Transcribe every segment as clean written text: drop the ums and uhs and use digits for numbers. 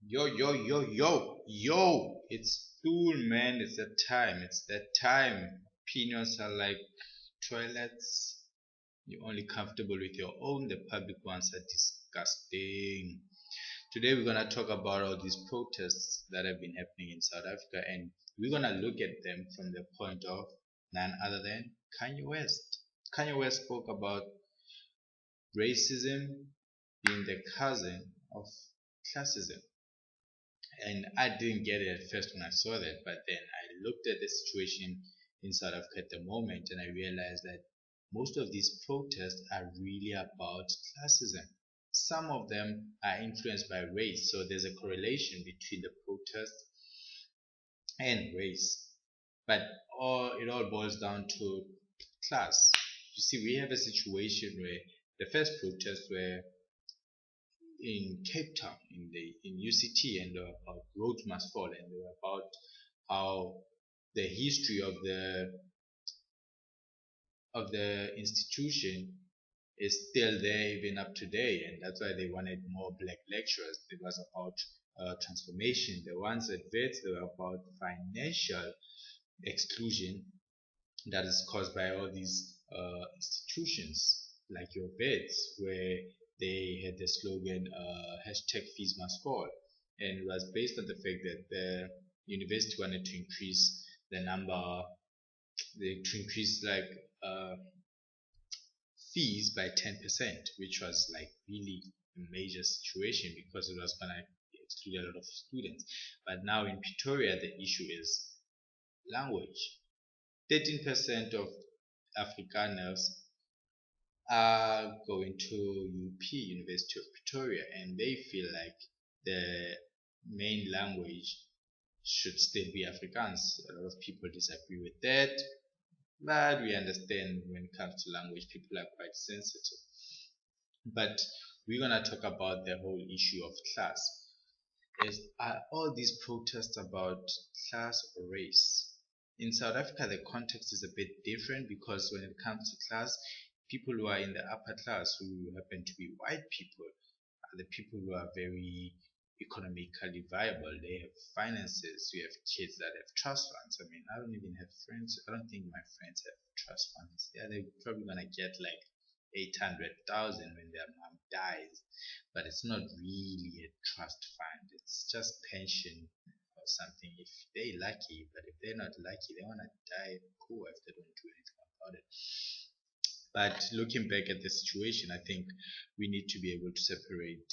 Yo, it's cool, man. It's that time. It's that time. Opinions are like toilets. You're only comfortable with your own. The public ones are disgusting. Today, we're going to talk about all these protests that have been happening in South Africa, and we're going to look at them from the point of none other than Kanye West. Kanye West spoke about racism being the cousin of classism. And I didn't get it at first when I saw that, but then I looked at the situation in South Africa at the moment and I realized that most of these protests are really about classism. Some of them are influenced by race, so there's a correlation between the protests and race. But it all boils down to class. You see, we have a situation where the first protests were in Cape Town in UCT, and they were about roads must fall, and they were about how the history of the institution is still there even up today, and that's why they wanted more black lecturers. It was about transformation. The ones at VETS, they were about financial exclusion that is caused by all these institutions like your VETS, where they had the slogan hashtag fees must fall, and it was based on the fact that the university wanted to increase the number, to increase like fees by 10%, which was like really a major situation because it was going to exclude a lot of students. But now in Pretoria, the issue is language. 13% of Afrikaners are going to UP, University of Pretoria, and they feel like the main language should still be Afrikaans. A lot of people disagree with that, but we understand when it comes to language, people are quite sensitive. But we're gonna talk about the whole issue of class. Are all these protests about class or race? In South Africa, the context is a bit different because when it comes to class, people who are in the upper class, who happen to be white people, are the people who are very economically viable. They have finances. We have kids that have trust funds. I mean, I don't even have friends. I don't think my friends have trust funds. Yeah, they're probably gonna get like 800,000 when their mom dies, but it's not really a trust fund. It's just pension or something if they're lucky. But if they're not lucky, they wanna die poor if they don't do anything about it. But looking back at the situation, I think we need to be able to separate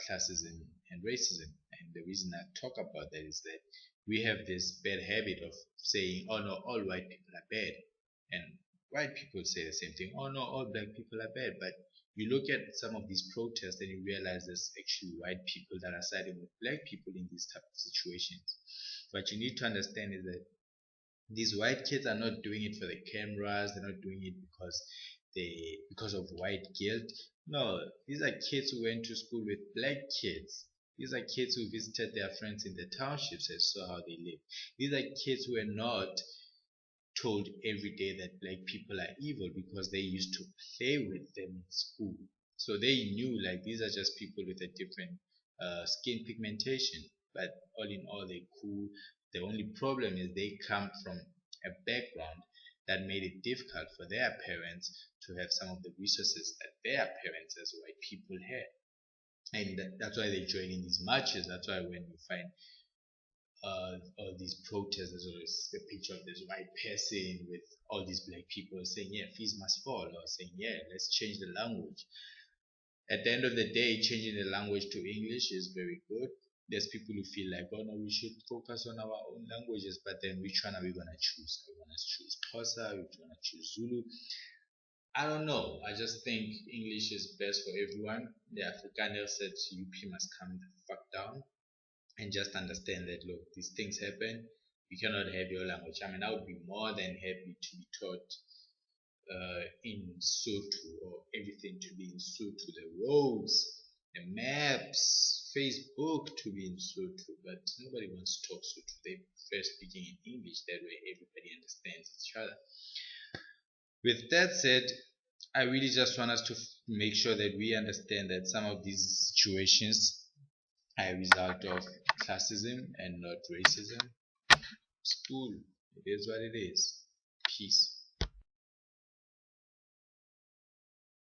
classism and racism. And the reason I talk about that is that we have this bad habit of saying, oh no, all white people are bad. And white people say the same thing, oh no, all black people are bad. But you look at some of these protests and you realize there's actually white people that are siding with black people in these type of situations. What you need to understand is that these white kids are not doing it for the cameras, they're not doing it because of white guilt. No, these are kids who went to school with black kids. These are kids who visited their friends in the townships and saw how they live. These are kids who were not told every day that black people are evil because they used to play with them in school. So they knew like these are just people with a different skin pigmentation, but all in all they're cool. The only problem is they come from a background that made it difficult for their parents to have some of the resources that their parents as white people had. And that's why they join in these marches. That's why when you find all these protests, there's always a picture of this white person with all these black people saying, yeah, fees must fall, or saying, yeah, let's change the language. At the end of the day, changing the language to English is very good. There's people who feel like, oh no, we should focus on our own languages, but then which one are we gonna choose? Are we gonna choose Xhosa? Are we gonna choose Zulu? I don't know. I just think English is best for everyone. The Afrikaner said UP must come the fuck down and just understand that look, these things happen. You cannot have your language. I mean, I would be more than happy to be taught in Sotho, or everything to be in Sotho, the roads, the maps, Facebook to be in Sotho, but nobody wants to talk Sotho. They prefer speaking in English, that way everybody understands each other. With that said, I really just want us to make sure that we understand that some of these situations a result of classism and not racism. School, it is what it is. Peace.